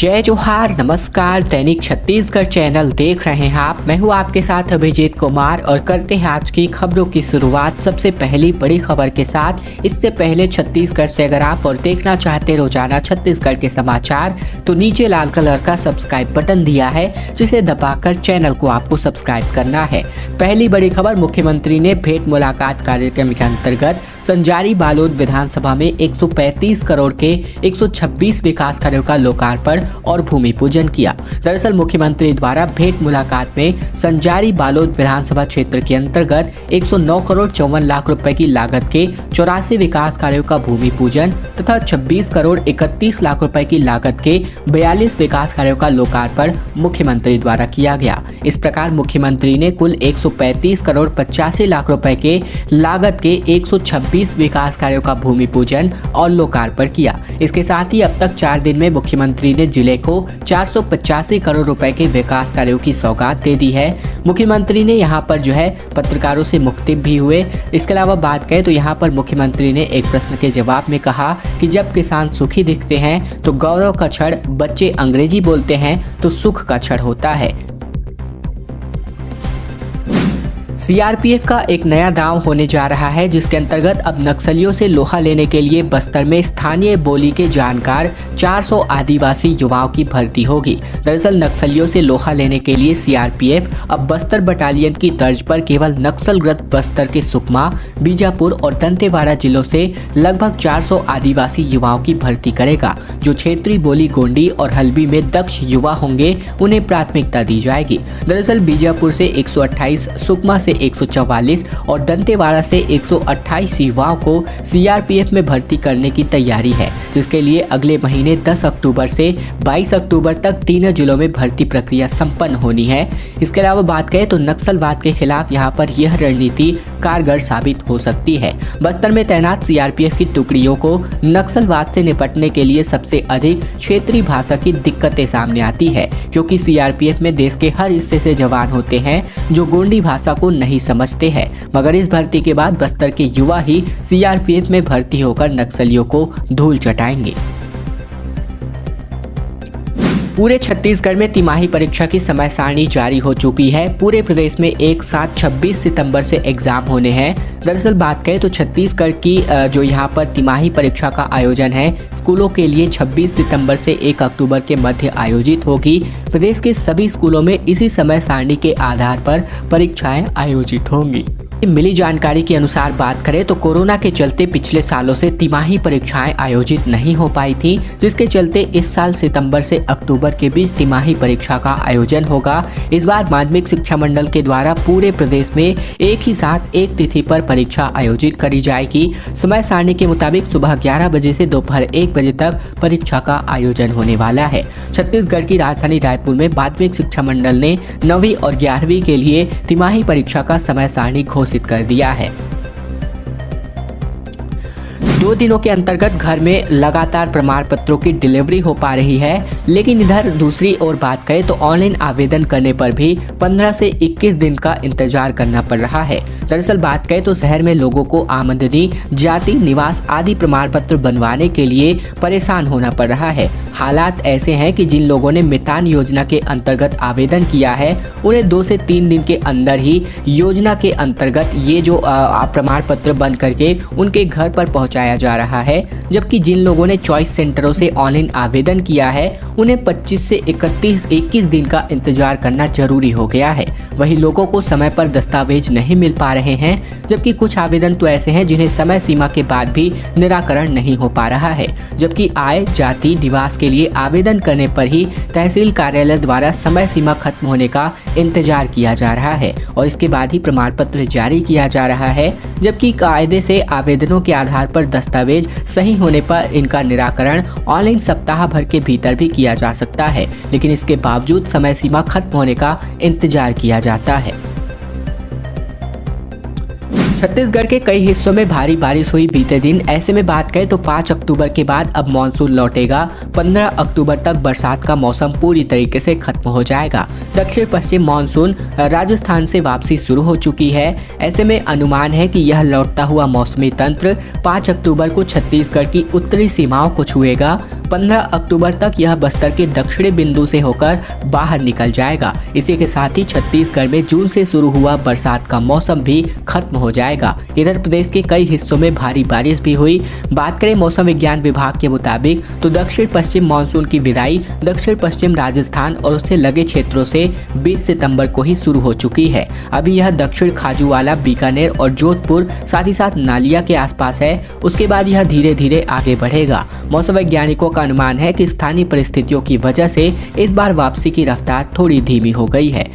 जय जोहार, नमस्कार। दैनिक छत्तीसगढ़ चैनल देख रहे हैं आप। मैं हूं आपके साथ अभिजीत कुमार और करते हैं आज की खबरों की शुरुआत सबसे पहली बड़ी खबर के साथ। इससे पहले छत्तीसगढ़ से अगर आप और देखना चाहते रोजाना छत्तीसगढ़ के समाचार तो नीचे लाल कलर का सब्सक्राइब बटन दिया है, जिसे दबाकर चैनल को आपको सब्सक्राइब करना है। पहली बड़ी खबर, मुख्यमंत्री ने भेंट मुलाकात कार्यक्रम के अंतर्गत संजारी बालोद विधानसभा में 135 करोड़ के 126 विकास कार्यों का लोकार्पण और भूमि पूजन किया। दरअसल मुख्यमंत्री द्वारा भेंट मुलाकात में संजारी बालोद विधानसभा क्षेत्र के अंतर्गत 109 करोड़ 54 लाख रुपए की लागत के 84 विकास कार्यों का भूमि पूजन तथा 26 करोड़ 31 लाख रुपए की लागत के 42 विकास कार्यों का लोकार्पण मुख्यमंत्री द्वारा किया गया। इस प्रकार मुख्यमंत्री ने कुल 135 करोड़ 85 लाख रुपए के लागत के 126 विकास कार्यों का भूमि पूजन और लोकार्पण किया। इसके साथ ही अब तक 4 दिन में मुख्यमंत्री ने जिले को 485 करोड़ रुपए के विकास कार्यों की सौगात दे दी है। मुख्यमंत्री ने यहाँ पर जो है पत्रकारों से मुख्तिब भी हुए। इसके अलावा बात करें तो यहाँ पर मुख्यमंत्री ने एक प्रश्न के जवाब में कहा कि जब किसान सुखी दिखते हैं तो गौरव का क्षण, बच्चे अंग्रेजी बोलते हैं तो सुख का क्षण होता है। सीआरपीएफ का एक नया दांव होने जा रहा है, जिसके अंतर्गत अब नक्सलियों से लोहा लेने के लिए बस्तर में स्थानीय बोली के जानकार 400 आदिवासी युवाओं की भर्ती होगी। दरअसल नक्सलियों से लोहा लेने के लिए सीआरपीएफ अब बस्तर बटालियन की तर्ज पर केवल नक्सलग्रस्त बस्तर के सुकमा, बीजापुर और दंतेवाड़ा जिलों से लगभग 400 आदिवासी युवाओं की भर्ती करेगा। जो क्षेत्रीय बोली गोंडी और हल्बी में दक्ष युवा होंगे उन्हें प्राथमिकता दी जाएगी। दरअसल बीजापुर से 128, सुकमा से 144 और दंतेवाड़ा से 128 युवाओं को सीआरपीएफ में भर्ती करने की तैयारी है, जिसके लिए अगले महीने 10 अक्टूबर से 22 अक्टूबर तक तीनों जिलों में भर्ती प्रक्रिया संपन्न होनी है। इसके अलावा बात करें तो नक्सलवाद के खिलाफ यहाँ पर यह रणनीति कारगर साबित हो सकती है। बस्तर में तैनात सीआरपीएफ की टुकड़ियों को नक्सलवाद से निपटने के लिए सबसे अधिक क्षेत्रीय भाषा की दिक्कतें सामने आती है, क्योंकि सीआरपीएफ में देश के हर हिस्से से जवान होते हैं जो गोंडी भाषा को नहीं समझते हैं। मगर इस भर्ती के बाद बस्तर के युवा ही सीआरपीएफ में भर्ती होकर नक्सलियों को धूल चटाएंगे। पूरे छत्तीसगढ़ में तिमाही परीक्षा की समय सारणी जारी हो चुकी है। पूरे प्रदेश में एक साथ 26 सितंबर से एग्जाम होने हैं। दरअसल बात करें तो छत्तीसगढ़ की जो यहाँ पर तिमाही परीक्षा का आयोजन है स्कूलों के लिए 26 सितंबर से 1 अक्टूबर के मध्य आयोजित होगी। प्रदेश के सभी स्कूलों में इसी समय सारणी के आधार पर परीक्षाएं आयोजित होंगी। मिली जानकारी के अनुसार बात करें तो कोरोना के चलते पिछले सालों से तिमाही परीक्षाएं आयोजित नहीं हो पाई थी, जिसके चलते इस साल सितंबर से अक्टूबर के बीच तिमाही परीक्षा का आयोजन होगा। इस बार माध्यमिक शिक्षा मंडल के द्वारा पूरे प्रदेश में एक ही साथ एक तिथि पर परीक्षा आयोजित करी जाएगी। समय सारणी के मुताबिक सुबह 11 बजे से दोपहर 1 बजे तक परीक्षा का आयोजन होने वाला है। छत्तीसगढ़ की राजधानी रायपुर में माध्यमिक शिक्षा मंडल ने 9वीं और 11वीं के लिए तिमाही परीक्षा का समय सारणी घोषित कर दिया है। 2 दिनों के अंतर्गत घर में लगातार प्रमाण पत्रों की डिलीवरी हो पा रही है, लेकिन इधर दूसरी ओर बात करें तो ऑनलाइन आवेदन करने पर भी 15 से 21 दिन का इंतजार करना पड़ रहा है। दरअसल बात करें तो शहर में लोगों को आमदनी, जाति, निवास आदि प्रमाण पत्र बनवाने के लिए परेशान होना पड़ रहा है। हालात ऐसे हैं कि जिन लोगों ने मितान योजना के अंतर्गत आवेदन किया है उन्हें 2 से 3 दिन के अंदर ही योजना के अंतर्गत ये जो प्रमाण पत्र बन करके उनके घर पर पहुंचाया जा रहा है। जबकि जिन लोगों ने चॉइस सेंटरों से ऑनलाइन आवेदन किया है उन्हें 25 से 21 दिन का इंतजार करना जरूरी हो गया है। वहीं लोगों को समय पर दस्तावेज नहीं मिल पा रहे हैं, जबकि कुछ आवेदन तो ऐसे हैं जिन्हें समय सीमा के बाद भी निराकरण नहीं हो पा रहा है। जबकि आय, जाति, निवास के लिए आवेदन करने पर ही तहसील कार्यालय द्वारा समय सीमा खत्म होने का इंतजार किया जा रहा है और इसके बाद ही प्रमाण पत्र जारी किया जा रहा है। जबकि कायदे से आवेदनों के आधार पर दस्तावेज सही होने पर इनका निराकरण ऑनलाइन सप्ताह भर के भीतर भी किया जा सकता है, लेकिन इसके बावजूद समय सीमा खत्म होने का इंतजार किया जाता है। छत्तीसगढ़ के कई हिस्सों में भारी बारिश हुई बीते दिन। ऐसे में बात करें तो 5 अक्टूबर के बाद अब मानसून लौटेगा। 15 अक्टूबर तक बरसात का मौसम पूरी तरीके से खत्म हो जाएगा। दक्षिण पश्चिम मानसून राजस्थान से वापसी शुरू हो चुकी है। ऐसे में अनुमान है कि यह लौटता हुआ मौसमी तंत्र 5 अक्टूबर को छत्तीसगढ़ की उत्तरी सीमाओं को छुएगा। 15 अक्टूबर तक यह बस्तर के दक्षिणी बिंदु से होकर बाहर निकल जाएगा। इसी के साथ ही छत्तीसगढ़ में जून से शुरू हुआ बरसात का मौसम भी खत्म हो जाएगा। इधर प्रदेश के कई हिस्सों में भारी बारिश भी हुई। बात करें मौसम विज्ञान विभाग के मुताबिक तो दक्षिण पश्चिम मानसून की विदाई दक्षिण पश्चिम राजस्थान और उससे लगे क्षेत्रों से 20 सितंबर को ही शुरू हो चुकी है। अभी यह दक्षिण खाजूवाला, बीकानेर और जोधपुर साथ ही साथ नालिया के आसपास है। उसके बाद यह धीरे धीरे आगे बढ़ेगा। मौसम वैज्ञानिकों का अनुमान है कि स्थानीय परिस्थितियों की वजह से इस बार वापसी की रफ्तार थोड़ी धीमी हो गई है।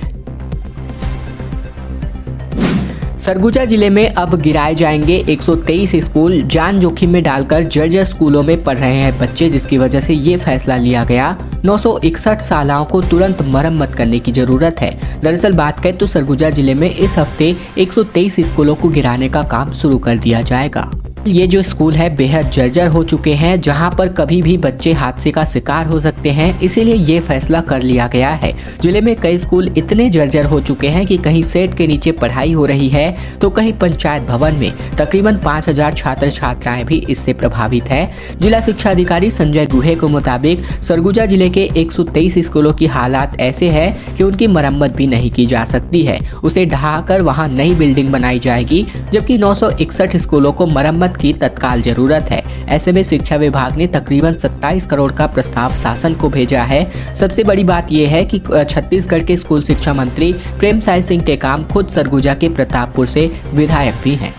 सरगुजा जिले में अब गिराए जाएंगे 123 स्कूल। जान जोखिम में डालकर जर्जर स्कूलों में पढ़ रहे हैं बच्चे, जिसकी वजह से ये फैसला लिया गया। 961 शालाओं को तुरंत मरम्मत करने की जरूरत है। दरअसल बात करें तो सरगुजा जिले में इस हफ्ते 123 स्कूलों को गिराने का काम शुरू कर दिया जाएगा। ये जो स्कूल है बेहद जर्जर हो चुके हैं, जहां पर कभी भी बच्चे हादसे का शिकार हो सकते हैं, इसीलिए ये फैसला कर लिया गया है। जिले में कई स्कूल इतने जर्जर हो चुके हैं कि कहीं सेट के नीचे पढ़ाई हो रही है तो कहीं पंचायत भवन में। तकरीबन 5000 छात्र छात्राएं भी इससे प्रभावित है। जिला शिक्षा अधिकारी संजय गुहे के मुताबिक सरगुजा जिले के 123 स्कूलों की हालात ऐसे है कि उनकी मरम्मत भी नहीं की जा सकती है। उसे ढहाकर वहां नई बिल्डिंग बनाई जाएगी, जबकि 961 स्कूलों को मरम्मत की तत्काल जरूरत है। ऐसे में शिक्षा विभाग ने तकरीबन 27 करोड़ का प्रस्ताव शासन को भेजा है। सबसे बड़ी बात यह है कि छत्तीसगढ़ के स्कूल शिक्षा मंत्री प्रेमसाय सिंह टेकाम खुद सरगुजा के प्रतापपुर से विधायक भी हैं।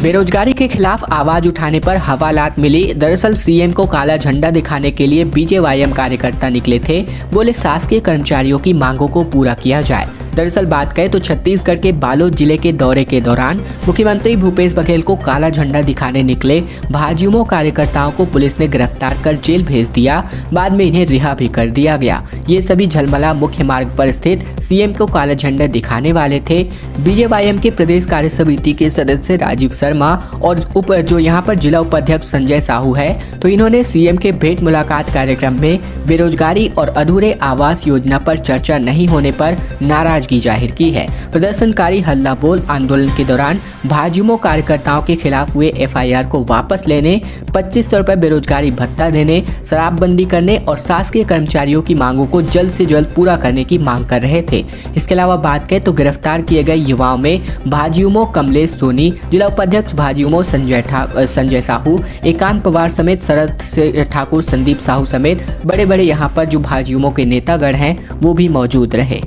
बेरोजगारी के खिलाफ आवाज उठाने पर हवालात मिली। दरअसल सीएम को काला झंडा दिखाने के लिए बीजेवाईएम कार्यकर्ता निकले थे। बोले शासकीय कर्मचारियों की मांगों को पूरा किया जाए। दरअसल बात करें तो छत्तीसगढ़ के बालोद जिले के दौरे के दौरान मुख्यमंत्री भूपेश बघेल को काला झंडा दिखाने निकले भाजयुमो कार्यकर्ताओं को पुलिस ने गिरफ्तार कर जेल भेज दिया। बाद में इन्हें रिहा भी कर दिया गया। ये सभी झलमला मुख्य मार्ग पर स्थित सीएम को काला झंडा दिखाने वाले थे। बीजेवाईएम के प्रदेश कार्य समिति के सदस्य राजीव शर्मा और जो यहाँ पर जिला उपाध्यक्ष संजय साहू है, तो इन्होंने सीएम के भेंट मुलाकात कार्यक्रम में बेरोजगारी और अधूरे आवास योजना पर चर्चा नहीं होने पर नाराजगी जाहिर की है। प्रदर्शनकारी हल्ला बोल आंदोलन के दौरान भाजयुमो कार्यकर्ताओं के खिलाफ हुए एफआईआर को वापस लेने, 2500 रुपए बेरोजगारी भत्ता देने, शराबबंदी करने और शासकीय कर्मचारियों की मांगों को जल्द से जल्द पूरा करने की मांग कर रहे थे। इसके अलावा बात करें तो गिरफ्तार किए गए युवाओं में भाजयुमो कमलेश सोनी, जिला उपाध्यक्ष भाजयुमो संजय साहू, एकांत पवार समेत शरद ठाकुर, संदीप साहू समेत बड़े बड़े यहाँ पर जो भाजयुमो के नेतागण हैं वो भी मौजूद रहे।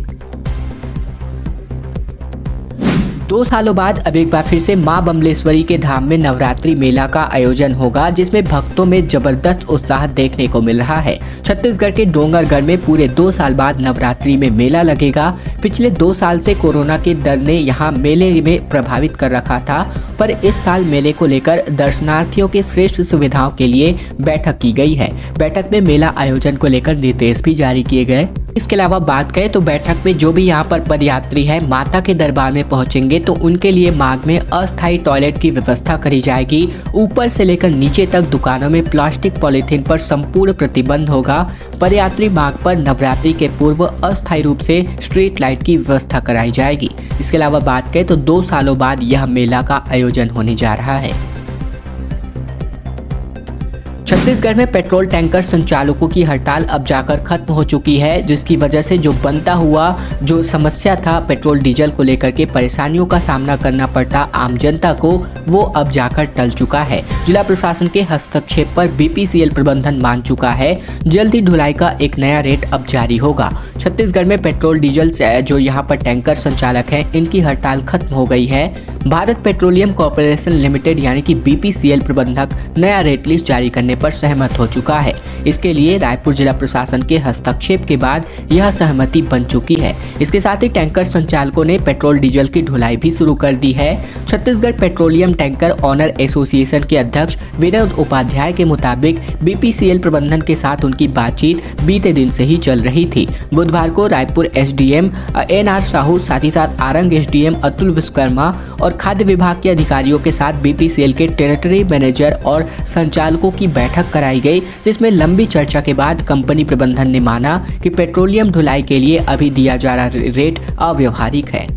2 सालों बाद अब एक बार फिर से मां बमलेश्वरी के धाम में नवरात्रि मेला का आयोजन होगा, जिसमें भक्तों में जबरदस्त उत्साह देखने को मिल रहा है। छत्तीसगढ़ के डोंगरगढ़ में पूरे 2 साल बाद नवरात्रि में मेला लगेगा। पिछले 2 साल से कोरोना के डर ने यहां मेले में प्रभावित कर रखा था, पर इस साल मेले को लेकर दर्शनार्थियों के श्रेष्ठ सुविधाओं के लिए बैठक की गई है। बैठक में मेला आयोजन को लेकर निर्देश भी जारी किए गए। इसके अलावा बात करें तो बैठक में जो भी यहाँ पर पदयात्री है माता के दरबार में पहुंचेंगे तो उनके लिए मार्ग में अस्थायी टॉयलेट की व्यवस्था करी जाएगी। ऊपर से लेकर नीचे तक दुकानों में प्लास्टिक पॉलीथीन पर संपूर्ण प्रतिबंध होगा। पदयात्री मार्ग पर नवरात्रि के पूर्व अस्थायी रूप से स्ट्रीट लाइट की व्यवस्था कराई जाएगी। इसके अलावा बात करें तो 2 सालों बाद यह मेला का आयोजन होने जा रहा है। छत्तीसगढ़ में पेट्रोल टैंकर संचालकों की हड़ताल अब जाकर खत्म हो चुकी है, जिसकी वजह से जो बनता हुआ जो समस्या था पेट्रोल डीजल को लेकर के परेशानियों का सामना करना पड़ता आम जनता को, वो अब जाकर टल चुका है। जिला प्रशासन के हस्तक्षेप पर बीपीसीएल प्रबंधन मान चुका है। जल्दी ढुलाई का एक नया रेट अब जारी होगा। छत्तीसगढ़ में पेट्रोल डीजल जो यहाँ पर टैंकर संचालक हैं इनकी हड़ताल खत्म हो गई है। भारत पेट्रोलियम कॉर्पोरेशन लिमिटेड यानी कि बीपीसीएल प्रबंधक नया रेट लिस्ट जारी करने पर सहमत हो चुका है। इसके लिए रायपुर जिला प्रशासन के हस्तक्षेप के बाद यह सहमति बन चुकी है। इसके साथ ही टैंकर संचालकों ने पेट्रोल डीजल की ढुलाई भी शुरू कर दी है। Chhattisgarh petroleum tanker owner association के अध्यक्ष विनोद उपाध्याय के मुताबिक बीपीसीएल प्रबंधन के साथ उनकी बातचीत बीते दिन से ही चल रही थी। बुधवार को रायपुर एसडीएम एनआर साहू, साथ ही साथ आरंग एसडीएम अतुल विश्वकर्मा और खाद्य विभाग के अधिकारियों के साथ बीपीसीएल के टेरिटरी मैनेजर और संचालकों की बैठक कराई गई, जिसमें लंबी चर्चा के बाद कंपनी प्रबंधन ने माना कि पेट्रोलियम ढुलाई के लिए अभी दिया जा रहा रेट अव्यवहारिक है।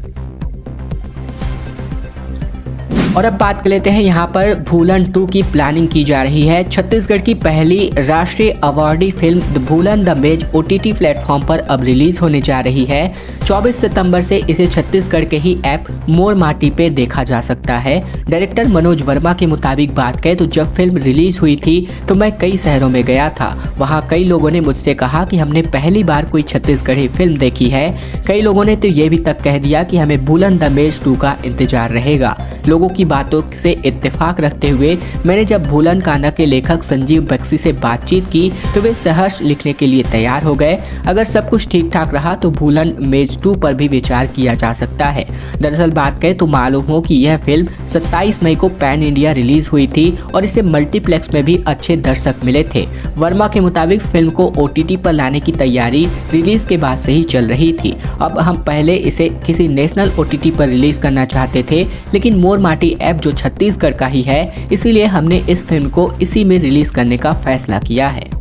और अब बात कर लेते हैं यहाँ पर भूलन 2 की प्लानिंग की जा रही है। छत्तीसगढ़ की पहली राष्ट्रीय awardee film the Bhulan the मेज OTT प्लेटफॉर्म पर अब रिलीज होने जा रही है। 24 सितंबर से इसे छत्तीसगढ़ के ही ऐप मोर माटी पे देखा जा सकता है। डायरेक्टर मनोज वर्मा के मुताबिक बात करें तो जब फिल्म रिलीज हुई थी तो मैं कई शहरों में गया था। वहाँ कई लोगों ने मुझसे कहा कि हमने पहली बार कोई छत्तीसगढ़ी फिल्म देखी है। कई लोगों ने तो ये भी तक कह दिया कि हमें भूलन द मेज 2 का इंतजार रहेगा। लोगों की बातों से इत्तेफाक रखते हुए मैंने जब भूलन कांदा के लेखक संजीव बख्शी से बातचीत की तो वे सहर्ष लिखने के लिए तैयार हो गए। अगर सब कुछ ठीक ठाक रहा तो भूलन मेज 2 पर भी विचार किया जा सकता है। दरअसल बात करें तो मालूम हो कि यह फिल्म 27 मई को पैन इंडिया रिलीज हुई थी और इसे मल्टीप्लेक्स में भी अच्छे दर्शक मिले थे। वर्मा के मुताबिक फिल्म को OTT पर लाने की तैयारी रिलीज के बाद से ही चल रही थी। अब हम पहले इसे किसी नेशनल OTT पर रिलीज करना चाहते थे, लेकिन मोर माटी ऐप जो छत्तीसगढ़ का ही है, इसीलिए हमने इस फिल्म को इसी में रिलीज करने का फैसला किया है।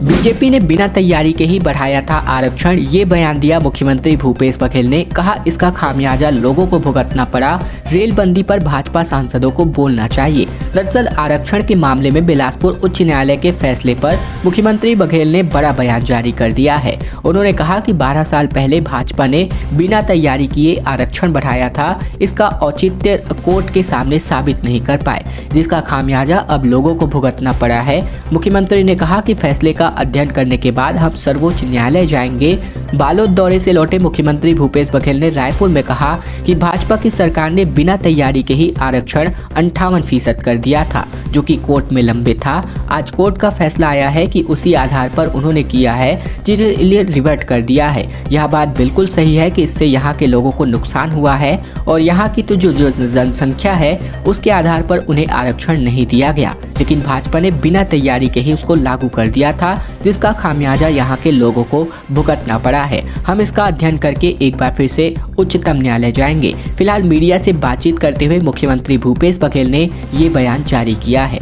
बीजेपी ने बिना तैयारी के ही बढ़ाया था आरक्षण, ये बयान दिया मुख्यमंत्री भूपेश बघेल ने। कहा इसका खामियाजा लोगों को भुगतना पड़ा। रेल बंदी पर भाजपा सांसदों को बोलना चाहिए। दरअसल आरक्षण के मामले में बिलासपुर उच्च न्यायालय के फैसले पर मुख्यमंत्री बघेल ने बड़ा बयान जारी कर दिया है। उन्होंने कहा कि 12 साल पहले भाजपा ने बिना तैयारी किए आरक्षण बढ़ाया था। इसका औचित्य कोर्ट के सामने साबित नहीं कर पाए, जिसका खामियाजा अब लोगों को भुगतना पड़ा है। मुख्यमंत्री ने कहा कि फैसले का अध्ययन करने के बाद हम सर्वोच्च न्यायालय जाएंगे। बालोद दौरे से लौटे मुख्यमंत्री भूपेश बघेल ने रायपुर में कहा कि भाजपा की सरकार ने बिना तैयारी के ही आरक्षण 58% कर दिया था, जो कि कोर्ट में लंबित था। आज कोर्ट का फैसला आया है कि उसी आधार पर उन्होंने किया है, जिसे रिवर्ट कर दिया है। यह बात बिल्कुल सही है कि इससे यहाँ के लोगों को नुकसान हुआ है और यहाँ की तो जो जनसंख्या है उसके आधार पर उन्हें आरक्षण नहीं दिया गया, लेकिन भाजपा ने बिना तैयारी के ही उसको लागू कर दिया था, जिसका खामियाजा यहाँ के लोगों को भुगतना पड़ा है। हम इसका अध्ययन करके एक बार फिर से उच्चतम न्यायालय जाएंगे। फिलहाल मीडिया से बातचीत करते हुए मुख्यमंत्री भूपेश बघेल ने ये बयान जारी किया है।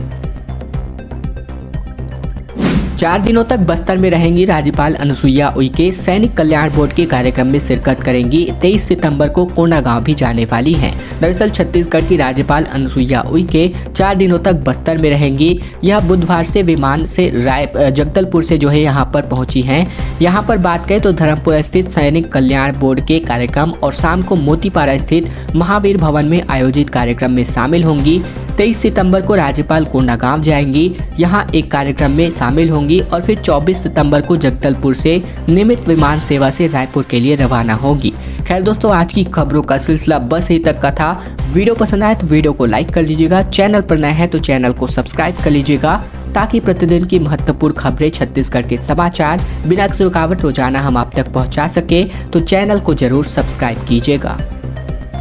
4 दिनों तक बस्तर में रहेंगी राज्यपाल अनुसुईया उइके। सैनिक कल्याण बोर्ड के कार्यक्रम में शिरकत करेंगी। 23 सितंबर को कोंडागांव भी जाने वाली हैं। दरअसल छत्तीसगढ़ की राज्यपाल अनुसुईया उइके 4 दिनों तक बस्तर में रहेंगी। यह बुधवार से विमान से जगदलपुर से जो है यहाँ पर पहुंची हैं। यहाँ पर बात करें तो धर्मपुर स्थित सैनिक कल्याण बोर्ड के कार्यक्रम और शाम को मोतीपारा स्थित महावीर भवन में आयोजित कार्यक्रम में शामिल होंगी। 23 सितंबर को राज्यपाल कोंडागांव जाएंगी, यहाँ एक कार्यक्रम में शामिल होंगी और फिर 24 सितंबर को जगदलपुर से नियमित विमान सेवा से रायपुर के लिए रवाना होगी। खैर दोस्तों, आज की खबरों का सिलसिला बस यही तक का था। वीडियो पसंद आए तो वीडियो को लाइक कर लीजिएगा। चैनल पर नए हैं तो चैनल को सब्सक्राइब कर लीजिएगा, ताकि प्रतिदिन की महत्वपूर्ण खबरें, छत्तीसगढ़ के समाचार बिना किसी रुकावट रोजाना हम आप तक पहुंचा सके। तो चैनल को जरूर सब्सक्राइब कीजिएगा।